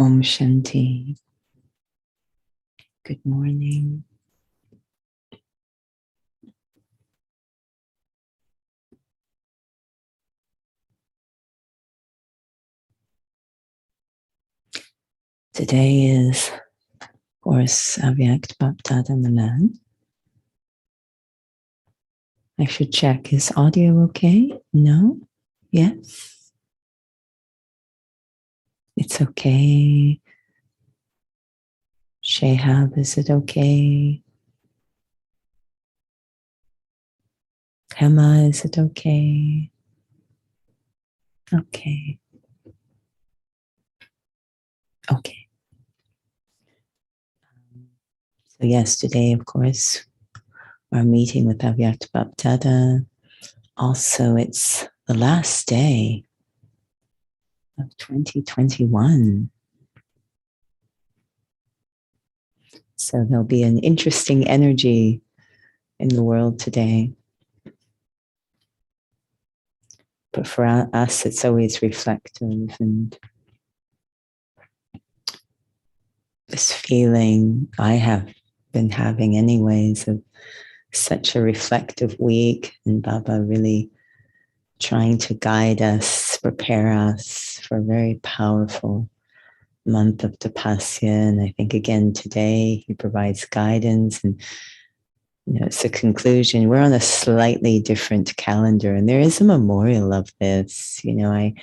Om Shanti. Good morning. Today is, of course, Avyak Baptada Milan. I should check, is audio okay? No? Yes? It's okay. Shehab, is it okay? Hema, is it okay? Okay. Okay. So yes, today, of course, our meeting with Avyak Baptada. Also, it's the last day of 2021. So there'll be an interesting energy in the world today. But for us, it's always reflective, and this feeling I have been having anyways of such a reflective week, and Baba really trying to guide us, prepare us for a very powerful month of Tapasya. And I think again today he provides guidance, and it's a conclusion. We're on a slightly different calendar, and there is a memorial of this. I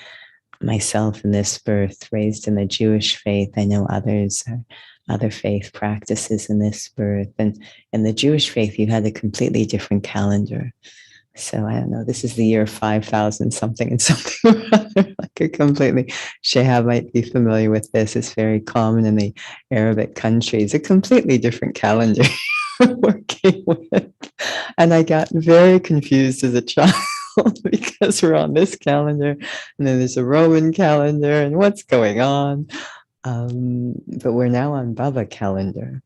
myself in this birth, raised in the Jewish faith. I know others are other faith practices in this birth. And in the Jewish faith, you had a completely different calendar. So I don't know, this is the year 5,000 something and something or other, like a completely, Shehab might be familiar with this. It's very common in the Arabic countries, a completely different calendar working with. And I got very confused as a child because we're on this calendar and then there's a Roman calendar and what's going on. But we're now on Baba calendar,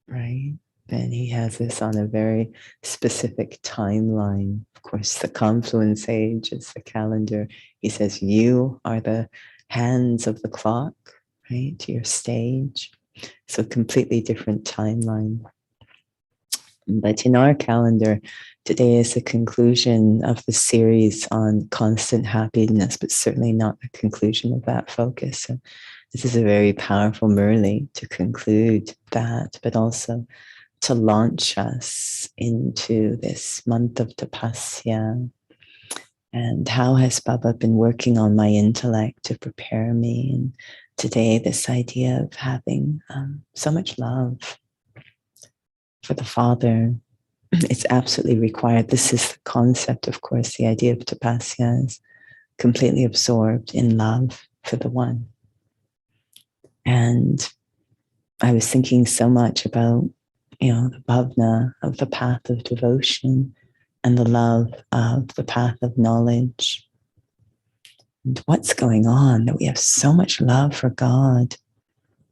right? And he has this on a very specific timeline. Of course, the confluence age is the calendar. He says, you are the hands of the clock, right? To your stage. So completely different timeline. But in our calendar, today is the conclusion of the series on constant happiness, but certainly not the conclusion of that focus. So this is a very powerful Murli to conclude that, but also to launch us into this month of Tapasya. And how has Baba been working on my intellect to prepare me? And today, this idea of having so much love for the Father, it's absolutely required. This is the concept, of course. The idea of Tapasya is completely absorbed in love for the One. And I was thinking so much about, the bhavna of the path of devotion and the love of the path of knowledge. And what's going on that we have so much love for God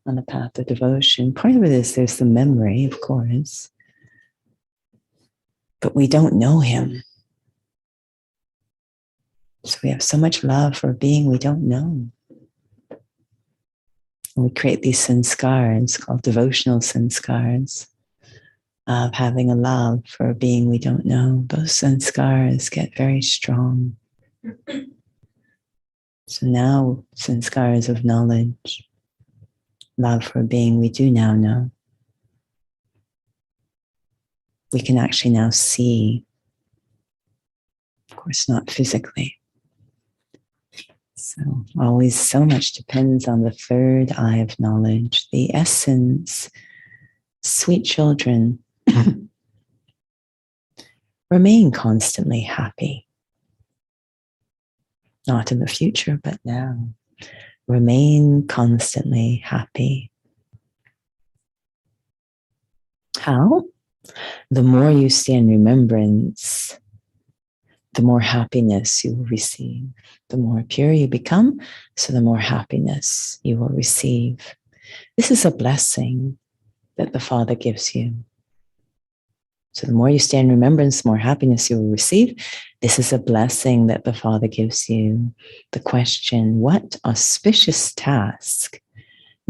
on the path of devotion. Part of it is there's the memory, of course, but we don't know him. So we have so much love for a being we don't know. And we create these sanskars called devotional sanskars of having a love for a being we don't know. Those sanskars get very strong. So now sanskars of knowledge, love for a being we do now know. We can actually now see, of course, not physically. So always so much depends on the third eye of knowledge, the essence. Sweet children, remain constantly happy. Not in the future, but now. Remain constantly happy. How? The more you stay in remembrance, the more happiness you will receive. The more pure you become, so the more happiness you will receive. This is a blessing that the Father gives you. So the more you stay in remembrance, the more happiness you will receive. This is a blessing that the Father gives you. The question, what auspicious task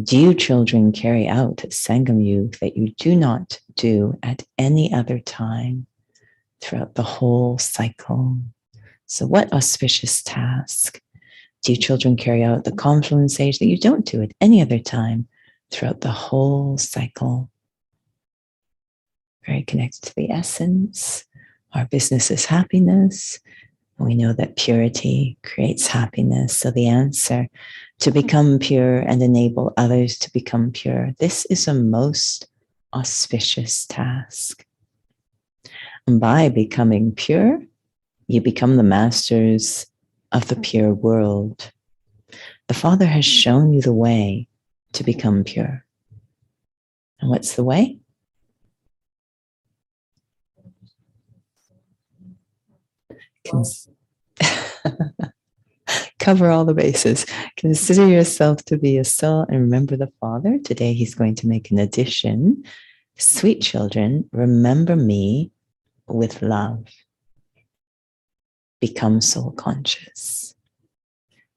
Do you children carry out Sangam Yug that you do not do at any other time throughout the whole cycle? So what auspicious task do you children carry out the confluence age that you don't do at any other time throughout the whole cycle? Very connected to the essence. Our business is happiness. We know that purity creates happiness. So the answer, to become pure and enable others to become pure, this is a most auspicious task. And by becoming pure, you become the masters of the pure world. The Father has shown you the way to become pure. And what's the way? Cover all the bases. Consider yourself to be a soul and remember the Father. Today he's going to make an addition. Sweet children, remember me with love. Become soul conscious.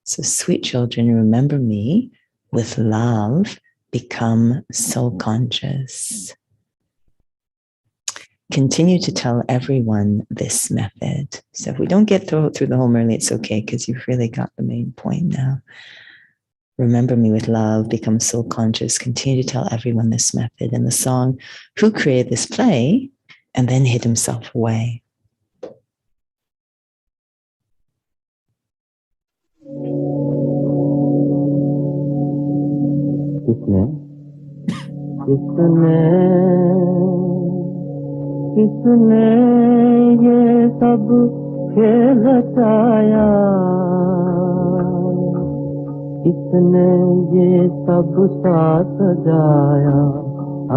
So sweet children, remember me with love. Become soul conscious. Continue to tell everyone this method. So if we don't get through the whole Murli, it's okay because you've really got the main point now. Remember me with love, become soul conscious, continue to tell everyone this method. And the song, Who Created This Play? And then hid himself away. किसने ये सब खेल रचाया, किसने ये सब साथ सजाया,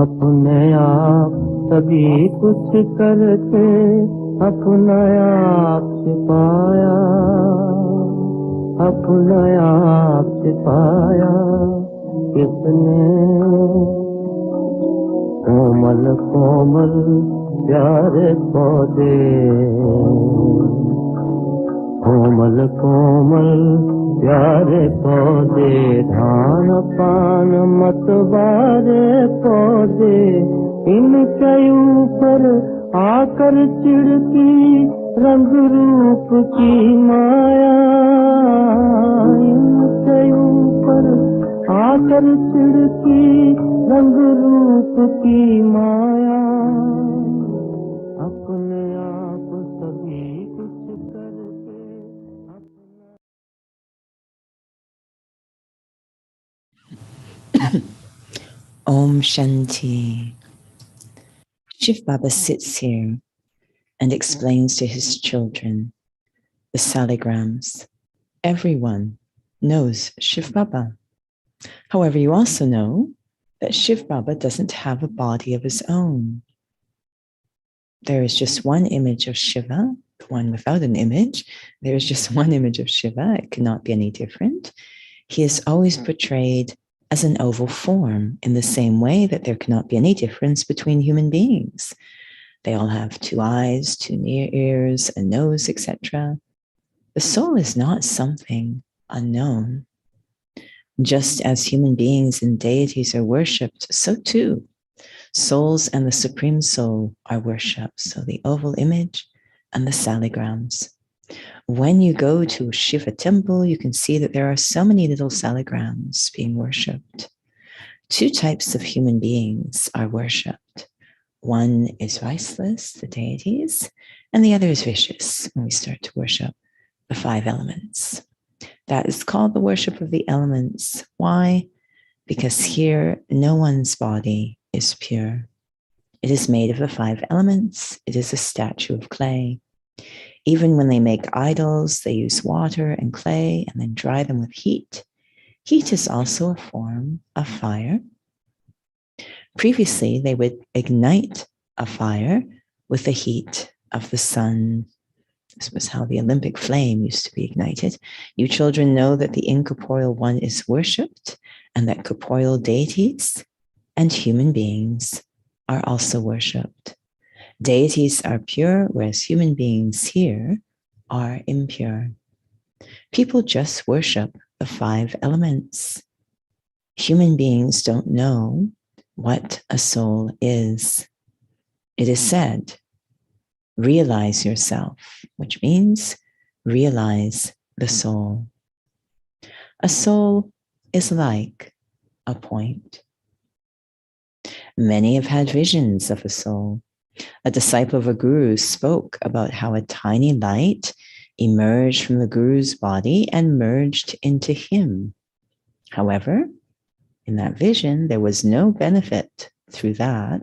अपने आप सभी कुछ करके अपना आप छिपाया, अपना आप छिपाया, किसने कोमल कोमल प्यारे पौधे, कोमल कोमल प्यारे पौधे, धान पान मतवारे पौधे, इनके ऊपर आकर चिढ़ती रंग रूप की माया, इनके ऊपर आकर चिढ़ती रंग रूप की माया, अपने आप सभी कुछ करके अपना। Om Shanti. Shiv Baba sits here and explains to his children the saligrams. Everyone knows Shiv Baba. However, you also know that Shiv Baba doesn't have a body of his own. There is just one image of Shiva, the one without an image. There is just one image of Shiva. It cannot be any different. He is always portrayed as an oval form in the same way that there cannot be any difference between human beings. They all have two eyes, two near ears, a nose, etc. The soul is not something unknown. Just as human beings and deities are worshipped, so too souls and the Supreme Soul are worshipped. So the oval image and the saligrams. When you go to a Shiva temple, you can see that there are so many little saligrams being worshipped. Two types of human beings are worshipped. One is viceless, the deities, and the other is vicious, when we start to worship the five elements. That is called the worship of the elements. Why? Because here, no one's body is pure. It is made of the five elements. It is a statue of clay. Even when they make idols, they use water and clay and then dry them with heat. Heat is also a form of fire. Previously, they would ignite a fire with the heat of the sun. This was how the Olympic flame used to be ignited. You children know that the incorporeal one is worshipped and that corporeal deities and human beings are also worshipped. Deities are pure, whereas human beings here are impure. People just worship the five elements. Human beings don't know what a soul is. It is said, realize yourself, which means realize the soul. A soul is like a point. Many have had visions of a soul. A disciple of a guru spoke about how a tiny light emerged from the guru's body and merged into him. However, in that vision, there was no benefit through that.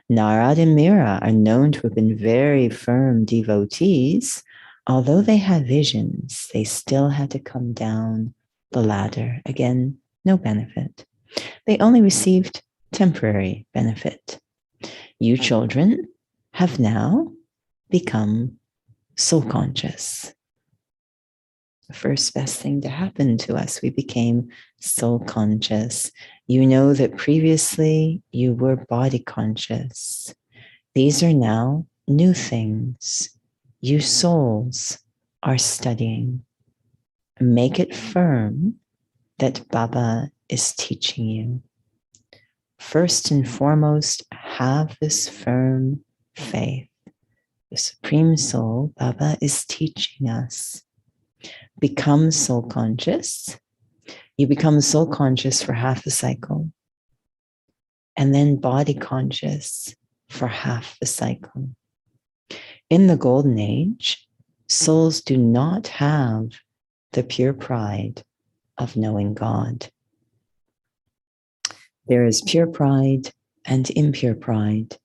Narad and Mira are known to have been very firm devotees. Although they had visions, they still had to come down the ladder. Again, no benefit. They only received temporary benefit. You children have now become soul conscious. The first best thing to happen to us, we became soul conscious. You know that previously you were body conscious. These are now new things. You souls are studying. Make it firm that Baba is teaching you. First and foremost, have this firm faith. The Supreme Soul, Baba, is teaching us. Become soul conscious. You become soul conscious for half a cycle, and then body conscious for half the cycle. In the Golden Age, souls do not have the pure pride of knowing God. There is pure pride and impure pride.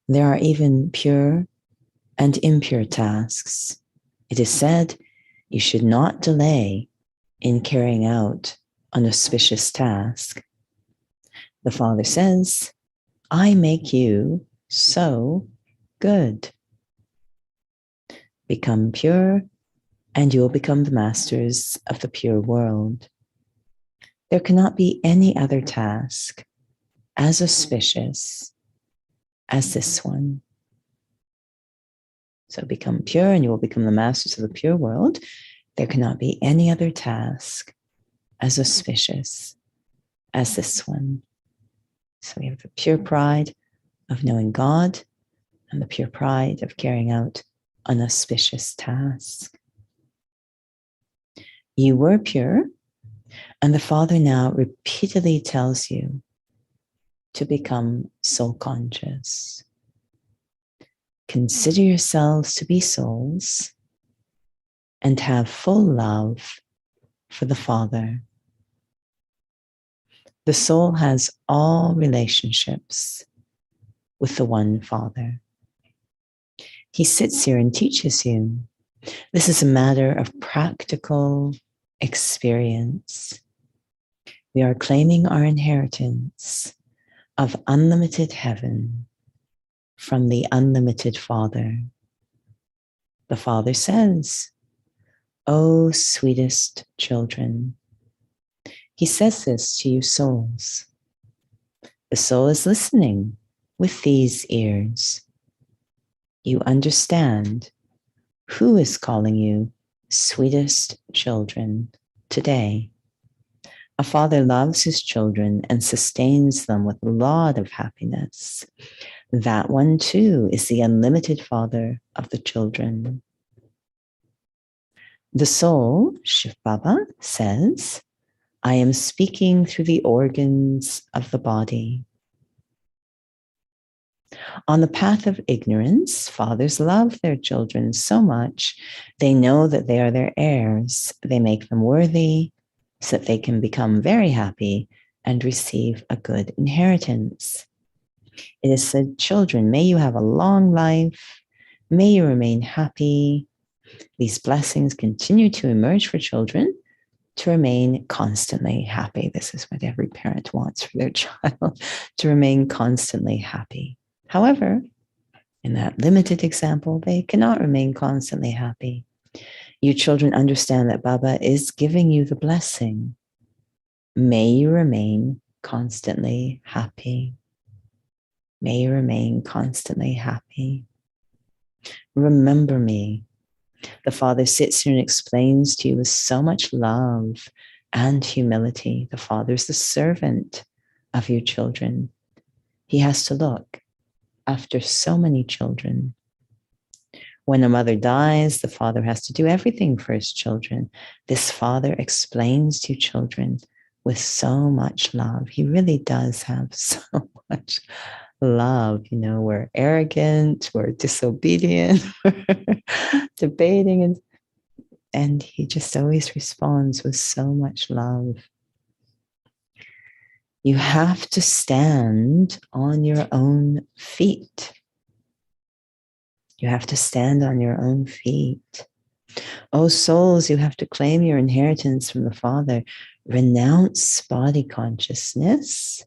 There are even pure and impure tasks. It is said you should not delay in carrying out an auspicious task. The Father says, I make you so good. Become pure, and you will become the masters of the pure world. There cannot be any other task as auspicious as this one. So become pure, and you will become the masters of the pure world. There cannot be any other task as auspicious as this one. So we have the pure pride of knowing God and the pure pride of carrying out an auspicious task. You were pure, and the Father now repeatedly tells you to become soul conscious. Consider yourselves to be souls and have full love for the Father. The soul has all relationships with the one Father. He sits here and teaches you. This is a matter of practical experience. We are claiming our inheritance of unlimited heaven from the unlimited Father. The Father says, "O sweetest children." He says this to you souls. The soul is listening with these ears. You understand who is calling you sweetest children today. A father loves his children and sustains them with a lot of happiness. That one too is the unlimited Father of the children. The soul, Shiv Baba, says, I am speaking through the organs of the body. On the path of ignorance, fathers love their children so much, they know that they are their heirs. They make them worthy so that they can become very happy and receive a good inheritance. It is said, children, may you have a long life. May you remain happy. These blessings continue to emerge for children to remain constantly happy. This is what every parent wants for their child, to remain constantly happy. However, in that limited example, they cannot remain constantly happy. You children understand that Baba is giving you the blessing. May you remain constantly happy. May you remain constantly happy. Remember me. The Father sits here and explains to you with so much love and humility. The father is the servant of your children. He has to look after so many children. When a mother dies, the father has to do everything for his children. This father explains to children with so much love. He really does have so much love. You know, we're arrogant, we're disobedient, we're debating, and he just always responds with so much love. You have to stand on your own feet. You have to stand on your own feet. Oh, souls, you have to claim your inheritance from the Father. Renounce body consciousness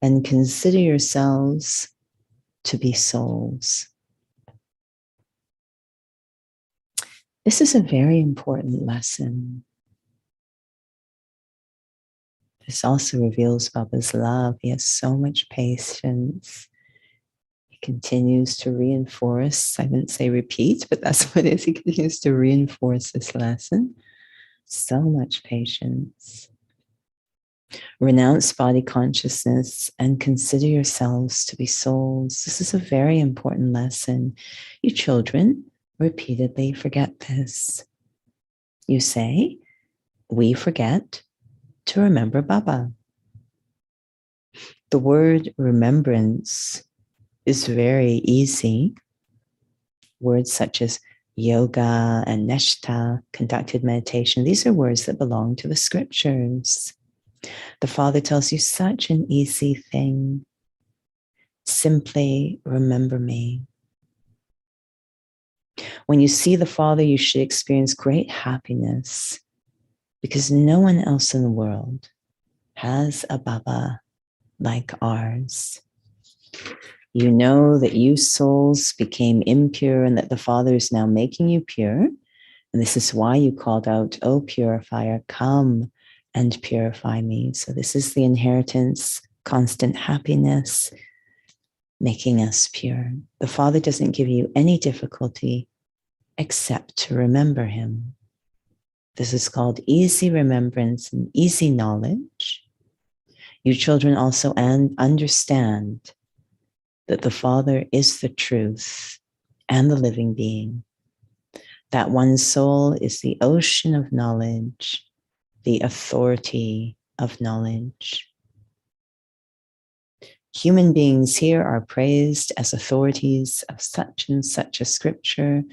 and consider yourselves to be souls. This is a very important lesson. This also reveals Baba's love. He has so much patience. He continues to reinforce, I wouldn't say repeat, but that's what it is. He continues to reinforce this lesson. So much patience. Renounce body consciousness and consider yourselves to be souls. This is a very important lesson. You children repeatedly forget this. You say, we forget to remember Baba. The word remembrance is very easy. Words such as yoga and neshta, conducted meditation, these are words that belong to the scriptures. The Father tells you such an easy thing. Simply remember me. When you see the Father, you should experience great happiness because no one else in the world has a Baba like ours. You know that you souls became impure and that the Father is now making you pure. And this is why you called out, "O purifier, come and purify me." So this is the inheritance, constant happiness, making us pure. The Father doesn't give you any difficulty except to remember him. This is called easy remembrance and easy knowledge. You children also understand that the Father is the truth and the living being. That one soul is the ocean of knowledge, the authority of knowledge. Human beings here are praised as authorities of such and such a scripture.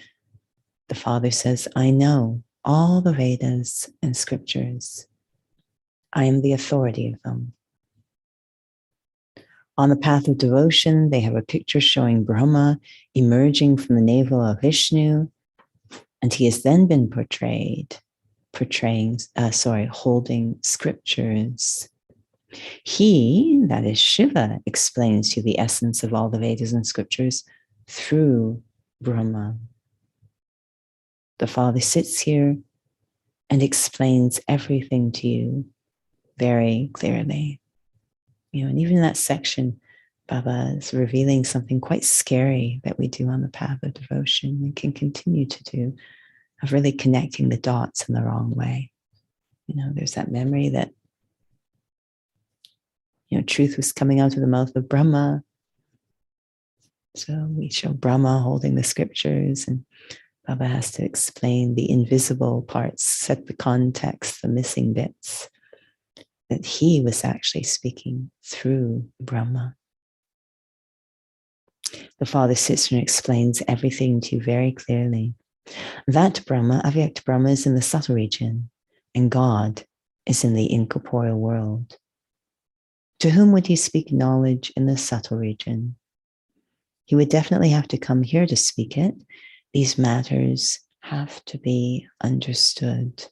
The Father says, I know all the Vedas and scriptures. I am the authority of them. On the path of devotion, they have a picture showing Brahma emerging from the navel of Vishnu, and he has then been holding scriptures. He, that is Shiva, explains to you the essence of all the Vedas and scriptures through Brahma. The Father sits here and explains everything to you very clearly. You know, and even in that section, Baba is revealing something quite scary that we do on the path of devotion and can continue to do, of really connecting the dots in the wrong way. You know, there's that memory that, you know, truth was coming out of the mouth of Brahma. So we show Brahma holding the scriptures, and Baba has to explain the invisible parts, set the context, the missing bits, that he was actually speaking through Brahma. The Father sits and explains everything to you very clearly. That Brahma, Avyakt Brahma, is in the subtle region, and God is in the incorporeal world. To whom would he speak knowledge in the subtle region? He would definitely have to come here to speak it. These matters have to be understood.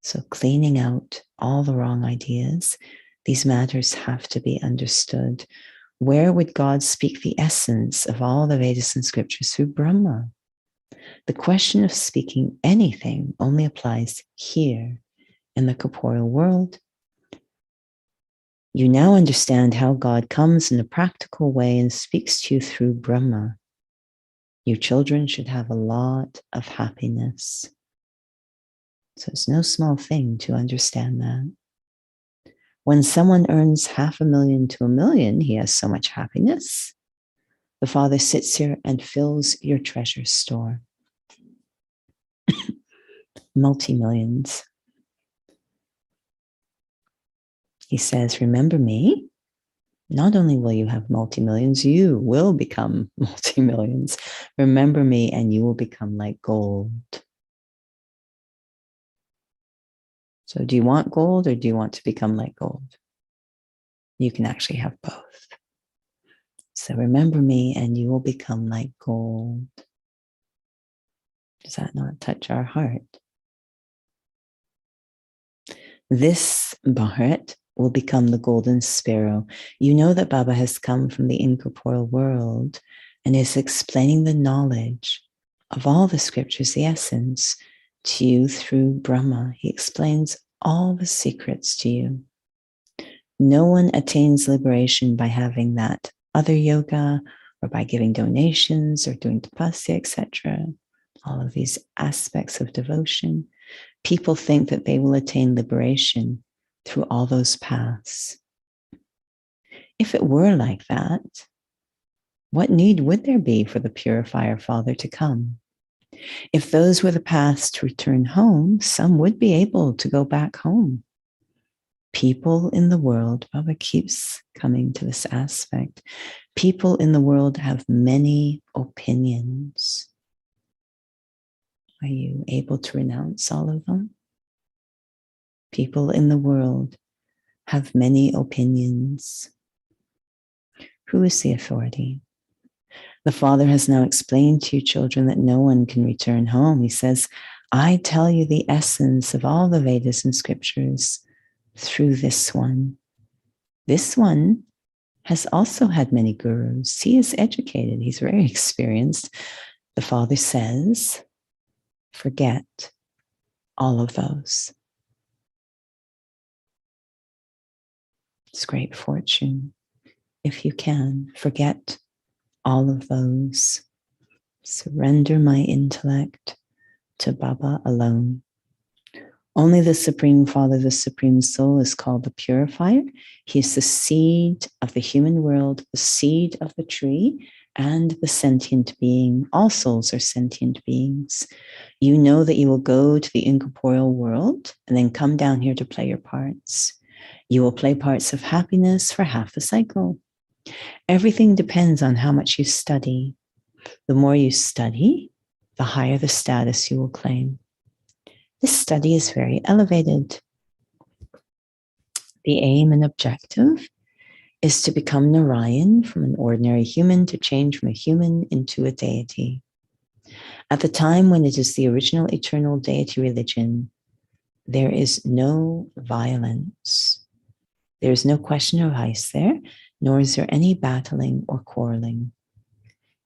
So cleaning out all the wrong ideas, these matters have to be understood. Where would God speak the essence of all the Vedas and scriptures? Through Brahma. The question of speaking anything only applies here in the corporeal world. You now understand how God comes in a practical way and speaks to you through Brahma. You children should have a lot of happiness. So it's no small thing to understand that. When someone earns 500,000 to 1,000,000, he has so much happiness. The Father sits here and fills your treasure store. Multi-millions. He says, remember me. Not only will you have multi-millions, you will become multi-millions. Remember me and you will become like gold. So do you want gold or do you want to become like gold? You can actually have both. So remember me and you will become like gold. Does that not touch our heart? This Bharat will become the golden sparrow. You know that Baba has come from the incorporeal world and is explaining the knowledge of all the scriptures, the essence, to you through Brahma. He explains all the secrets to you. No one attains liberation by having that other yoga or by giving donations or doing tapasya, etc. All of these aspects of devotion. People think that they will attain liberation through all those paths. If it were like that, what need would there be for the purifier Father to come? If those were the paths to return home, some would be able to go back home. People in the world, Baba keeps coming to this aspect, people in the world have many opinions. Are you able to renounce all of them? People in the world have many opinions. Who is the authority? The Father has now explained to you, children, that no one can return home. He says, I tell you the essence of all the Vedas and scriptures through this one. This one has also had many gurus. He is educated. He's very experienced. The Father says, forget all of those. It's great fortune. If you can, forget all of those. Surrender my intellect to Baba alone. Only the Supreme Father, the Supreme Soul, is called the purifier. He is the seed of the human world, the seed of the tree, and the sentient being. All souls are sentient beings. You know that you will go to the incorporeal world and then come down here to play your parts. You will play parts of happiness for half the cycle. Everything depends on how much you study. The more you study, the higher the status you will claim. This study is very elevated. The aim and objective is to become Narayan, from an ordinary human to change from a human into a deity. At the time when it is the original eternal deity religion, there is no violence. There is no question of ice there, nor is there any battling or quarreling.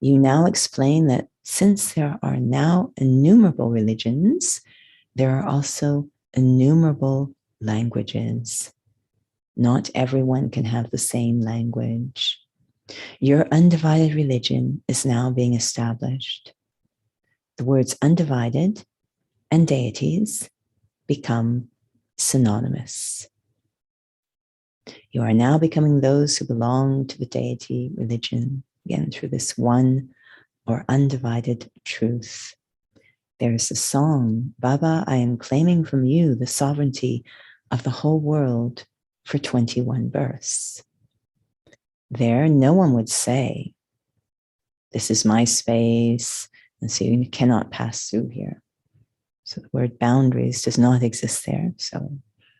You now explain that since there are now innumerable religions, there are also innumerable languages. Not everyone can have the same language. Your undivided religion is now being established. The words undivided and deities become synonymous. You are now becoming those who belong to the deity religion, again, through this one or undivided truth. There's a song, Baba, I am claiming from you the sovereignty of the whole world for 21 births. There, no one would say, this is my space, and so you cannot pass through here. So the word boundaries does not exist there, so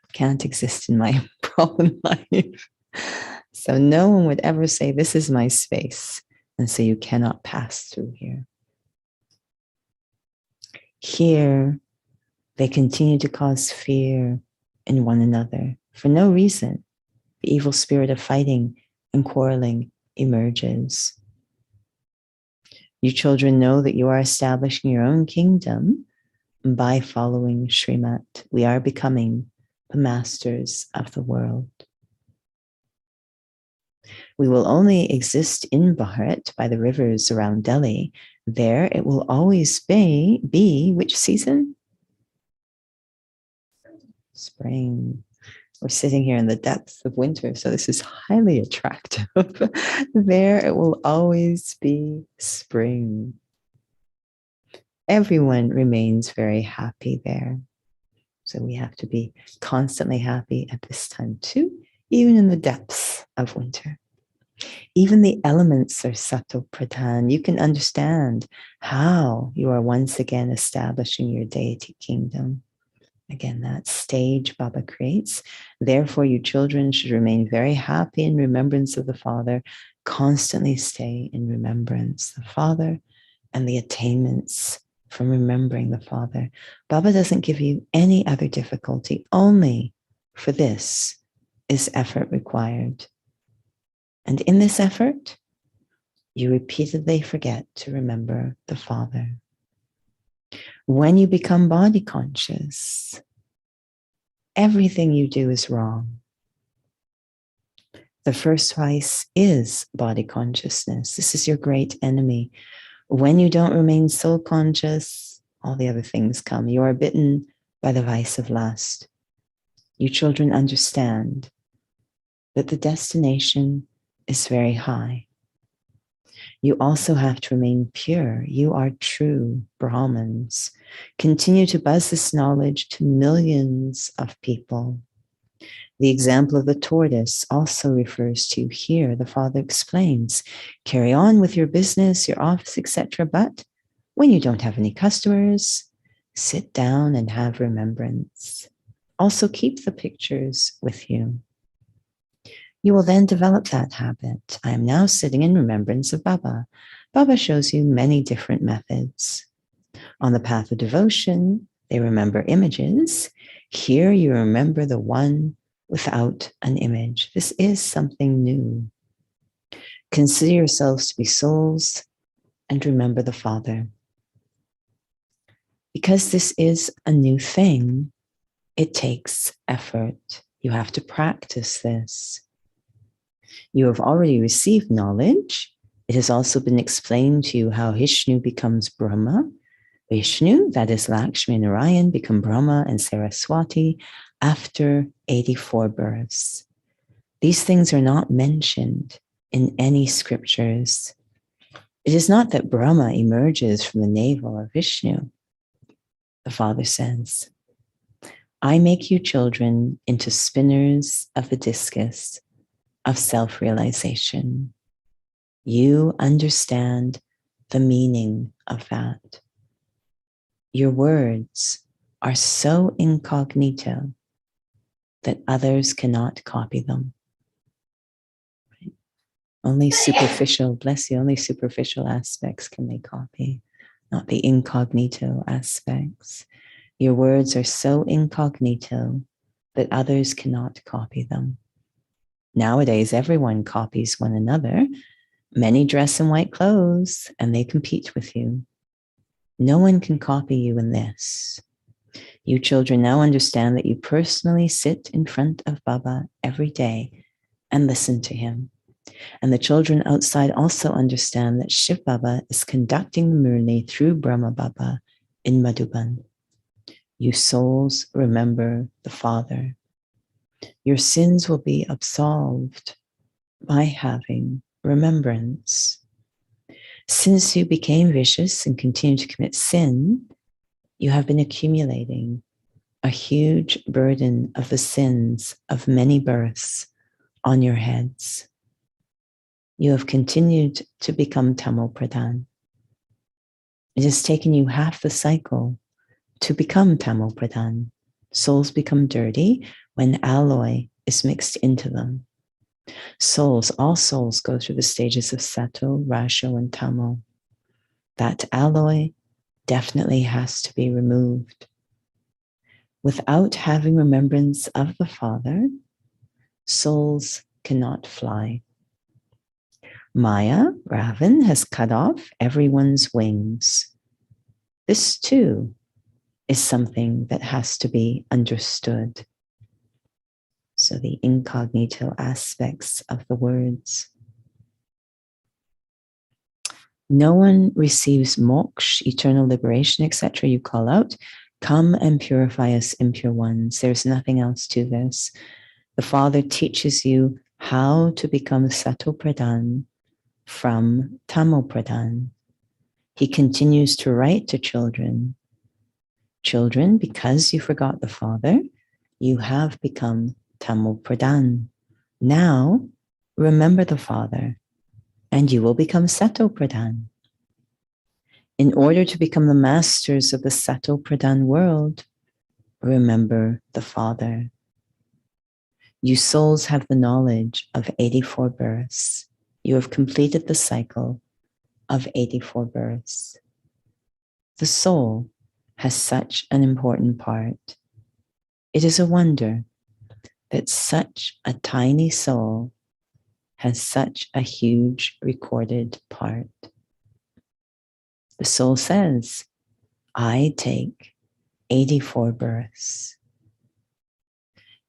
it can't exist in my problem life. So no one would ever say, this is my space, and so you cannot pass through here. Here, they continue to cause fear in one another for no reason. The evil spirit of fighting and quarreling emerges. You children know that you are establishing your own kingdom by following Srimat. We are becoming the masters of the world. We will only exist in Bharat by the rivers around Delhi. There it will always be which season? spring. We're sitting here in the depths of winter, so this is highly attractive. There, it will always be spring. Everyone remains very happy there. So we have to be constantly happy at this time too, even in the depths of winter. Even the elements are subtle pradhan. You can understand how you are once again establishing your deity kingdom. Again, that stage Baba creates. Therefore, you children should remain very happy in remembrance of the Father. Constantly stay in remembrance of the Father and the attainments from remembering the Father. Baba doesn't give you any other difficulty. Only for this is effort required. And in this effort, you repeatedly forget to remember the Father. When you become body conscious, everything you do is wrong. The first vice is body consciousness. This is your great enemy. When you don't remain soul conscious, all the other things come. You are bitten by the vice of lust. You children understand that the destination is very high. You also have to remain pure. You are true Brahmins. Continue to buzz this knowledge to millions of people. The example of the tortoise also refers to here. The Father explains, carry on with your business, your office, etc. But when you don't have any customers, sit down and have remembrance. Also keep the pictures with you. You will then develop that habit. I am now sitting in remembrance of Baba. Baba shows you many different methods. On the path of devotion, they remember images. Here you remember the one without an image. This is something new. Consider yourselves to be souls and remember the Father. Because this is a new thing, it takes effort. You have to practice this. You have already received knowledge. It has also been explained to you how Vishnu becomes Brahma. Vishnu, that is Lakshmi and Narayan, become Brahma and Saraswati after 84 births. These things are not mentioned in any scriptures. It is not that Brahma emerges from the navel of Vishnu. The Father says, I make you children into spinners of the discus of self-realization. You understand the meaning of that. Your words are so incognito that others cannot copy them. Right? Only superficial, bless you, only superficial aspects can they copy, not the incognito aspects. Your words are so incognito that others cannot copy them. Nowadays, everyone copies one another. Many dress in white clothes and they compete with you. No one can copy you in this. You children now understand that you personally sit in front of Baba every day and listen to him. And the children outside also understand that Shiv Baba is conducting the Murli through Brahma Baba in Madhuban. You souls remember the Father. Your sins will be absolved by having remembrance. Since you became vicious and continue to commit sin, you have been accumulating a huge burden of the sins of many births on your heads. You have continued to become Tamil Pradhan. It has taken you half the cycle to become Tamil Pradhan. Souls become dirty when alloy is mixed into them. All souls go through the stages of Sato, Rasho, and Tamil. That alloy definitely has to be removed. Without having remembrance of the Father, souls cannot fly. Maya, Ravan, has cut off everyone's wings. This too is something that has to be understood. So the incognito aspects of the words. No one receives moksha, eternal liberation, etc. You call out, Come and purify us, impure ones. There's nothing else to this. The Father teaches you how to become Sato Pradhan from Tamo Pradhan. He continues to write to children, children, because you forgot the Father, you have become Tamo Pradhan. Now, remember the Father, and you will become Sato Pradhan. In order to become the masters of the Sato Pradhan world, remember the Father. You souls have the knowledge of 84 births. You have completed the cycle of 84 births. The soul has such an important part. It is a wonder that such a tiny soul has such a huge recorded part. The soul says, I take 84 births.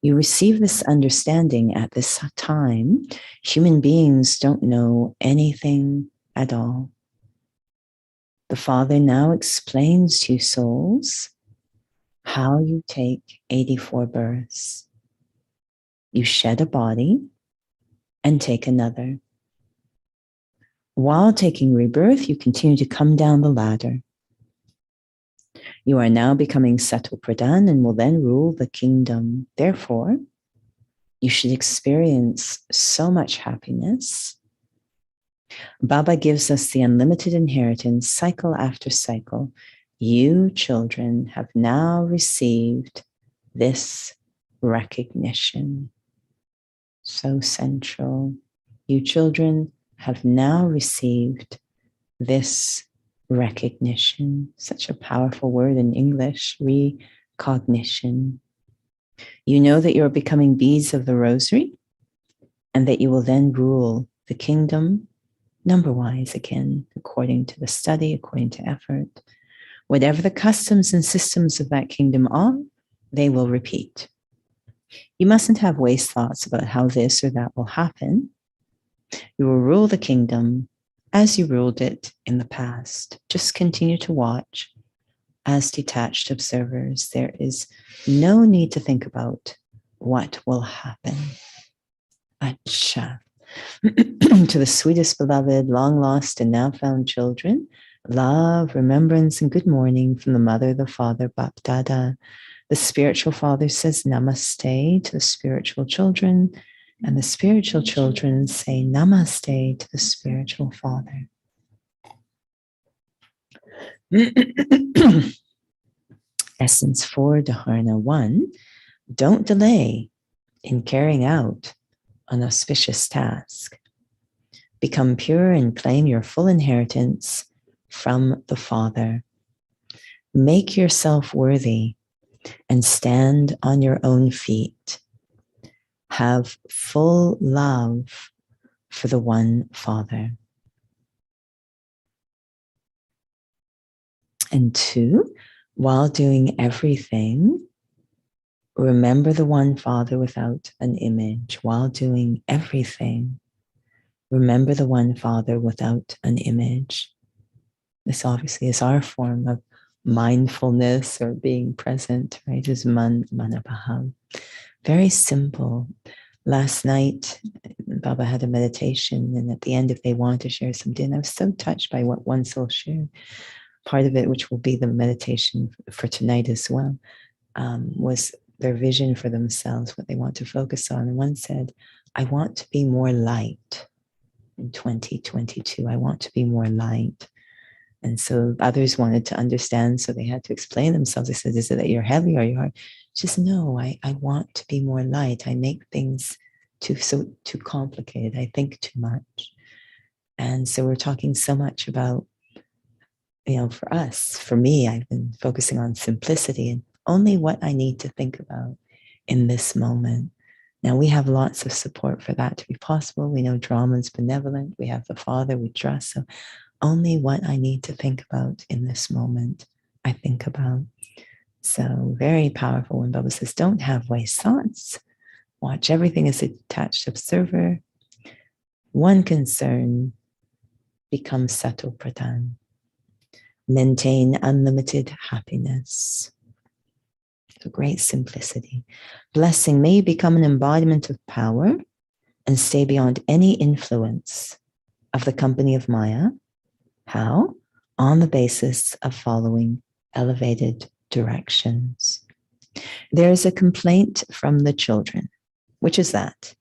You receive this understanding at this time. Human beings don't know anything at all. The Father now explains to you souls how you take 84 births. You shed a body and take another. While taking rebirth, you continue to come down the ladder. You are now becoming Sato Pradhan and will then rule the kingdom. Therefore, you should experience so much happiness. Baba gives us the unlimited inheritance, cycle after cycle. You children have now received this recognition. So central. You children have now received this recognition. Such a powerful word in English, recognition. You know that you're becoming beads of the rosary and that you will then rule the kingdom number-wise again, according to the study, according to effort. Whatever the customs and systems of that kingdom are, they will repeat. You mustn't have waste thoughts about how this or that will happen. You will rule the kingdom as you ruled it in the past. Just continue to watch as detached observers. There is no need to think about what will happen. Acha. To the sweetest beloved, long lost and now found children, love, remembrance, and good morning from the mother, the father, Bap Dada. The spiritual father says namaste to the spiritual children, and the spiritual children say namaste to the spiritual father. Essence 4, Dharana 1. Don't delay in carrying out an auspicious task. Become pure and claim your full inheritance from the Father. Make yourself worthy and stand on your own feet. Have full love for the one Father. And 2, while doing everything, remember the one Father without an image. While doing everything, remember the one Father without an image. This obviously is our form of mindfulness or being present, right? Is manabhav. Very simple. Last night, Baba had a meditation, and at the end, if they want to share something, I was so touched by what one soul shared. Part of it, which will be the meditation for tonight as well, was their vision for themselves, what they want to focus on. And one said, I want to be more light in 2022. I want to be more light. And so others wanted to understand, so they had to explain themselves. They said, is it that you're heavy or you're hard? Just no, I want to be more light. I make things too complicated. I think too much. And so we're talking so much about, for us, for me, I've been focusing on simplicity and only what I need to think about in this moment. Now, we have lots of support for that to be possible. We know drama is benevolent. We have the Father we trust. So only what I need to think about in this moment, I think about. So very powerful when Baba says, don't have waste thoughts. Watch everything as a detached observer. One concern, become Sato Pradhan. Maintain unlimited happiness. So great simplicity. Blessing, may you become an embodiment of power and stay beyond any influence of the company of Maya. How? On the basis of following elevated directions. There is a complaint from the children, which is that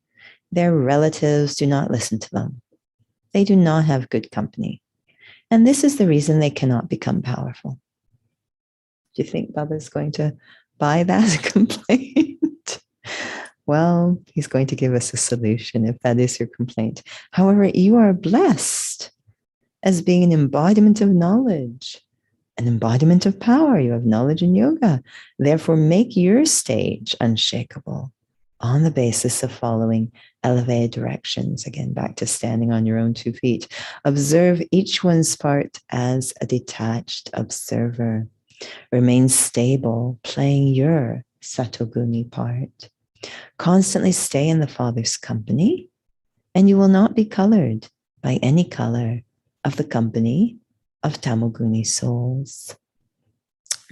their relatives do not listen to them. They do not have good company. And this is the reason they cannot become powerful. Do you think Baba's going to buy that complaint? Well, he's going to give us a solution if that is your complaint. However, you are blessed as being an embodiment of knowledge, an embodiment of power. You have knowledge in yoga. Therefore, make your stage unshakable on the basis of following elevated directions. Again, back to standing on your own 2 feet. Observe each one's part as a detached observer. Remain stable, playing your Satoguni part. Constantly stay in the Father's company, and you will not be colored by any color of the company of Tamoguni souls.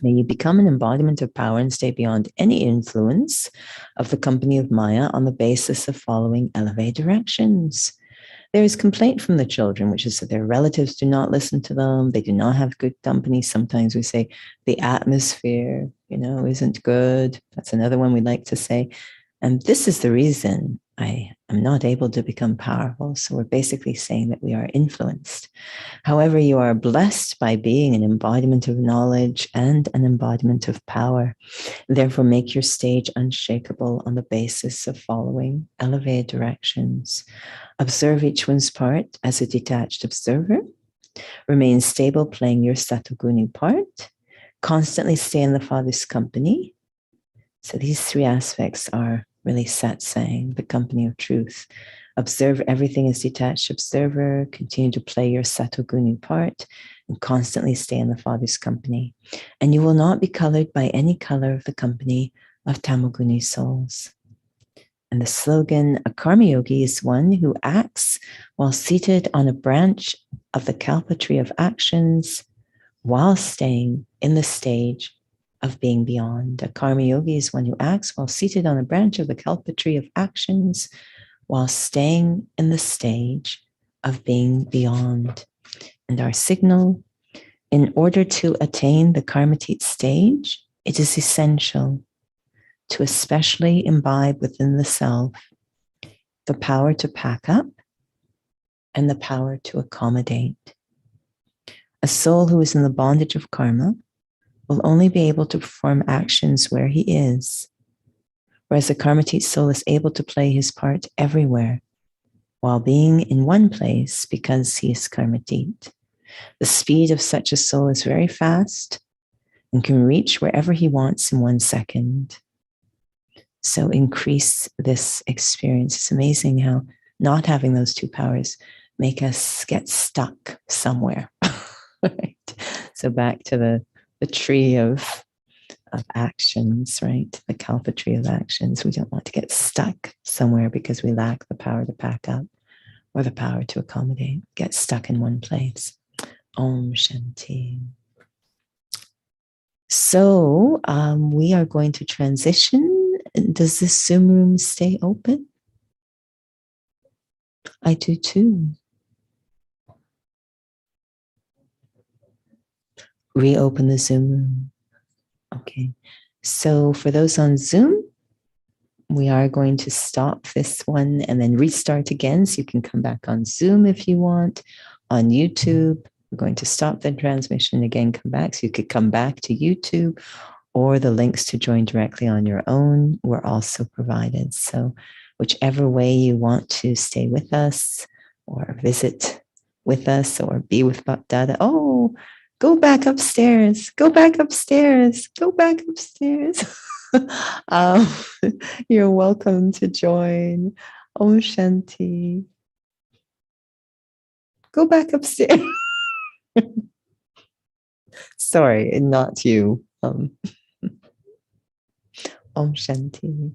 May you become an embodiment of power and stay beyond any influence of the company of Maya on the basis of following elevated directions. There is complaint from the children, which is that their relatives do not listen to them. They do not have good company. Sometimes we say the atmosphere, isn't good. That's another one we like to say. And this is the reason I am not able to become powerful. So we're basically saying that we are influenced. However, you are blessed by being an embodiment of knowledge and an embodiment of power. Therefore, make your stage unshakable on the basis of following elevated directions. Observe each one's part as a detached observer. Remain stable, playing your Satoguni part. Constantly stay in the Father's company. So these 3 aspects are really satsang, the company of truth. Observe everything as detached observer, continue to play your Satoguni part, and constantly stay in the Father's company. And you will not be colored by any color of the company of Tamoguni souls. And the slogan, a karma yogi is one who acts while seated on a branch of the kalpa tree of actions while staying in the stage of being beyond. A karma yogi is one who acts while seated on a branch of the kalpa tree of actions while staying in the stage of being beyond. And our signal, in order to attain the karmatit stage, it is essential to especially imbibe within the self the power to pack up and the power to accommodate. A soul who is in the bondage of karma will only be able to perform actions where he is, whereas a karmatit soul is able to play his part everywhere while being in one place because he is karmatit. The speed of such a soul is very fast and can reach wherever he wants in 1 second. So increase this experience. It's amazing how not having those 2 powers make us get stuck somewhere. Right? So back to the tree of actions, right? The kalpa tree of actions. We don't want to get stuck somewhere because we lack the power to pack up or the power to accommodate. Get stuck in one place. Om Shanti. So we are going to transition. Does this Zoom room stay open? I do too. Reopen the Zoom room. Okay. So for those on Zoom, we are going to stop this one and then restart again. So you can come back on Zoom if you want. On YouTube, we're going to stop the transmission again, come back. So you could come back to YouTube, or the links to join directly on your own were also provided. So whichever way you want to stay with us or visit with us or be with Dada. Oh, go back upstairs, go back upstairs, go back upstairs. You're welcome to join. Om Shanti. Go back upstairs. Sorry, not you. Om Shanti.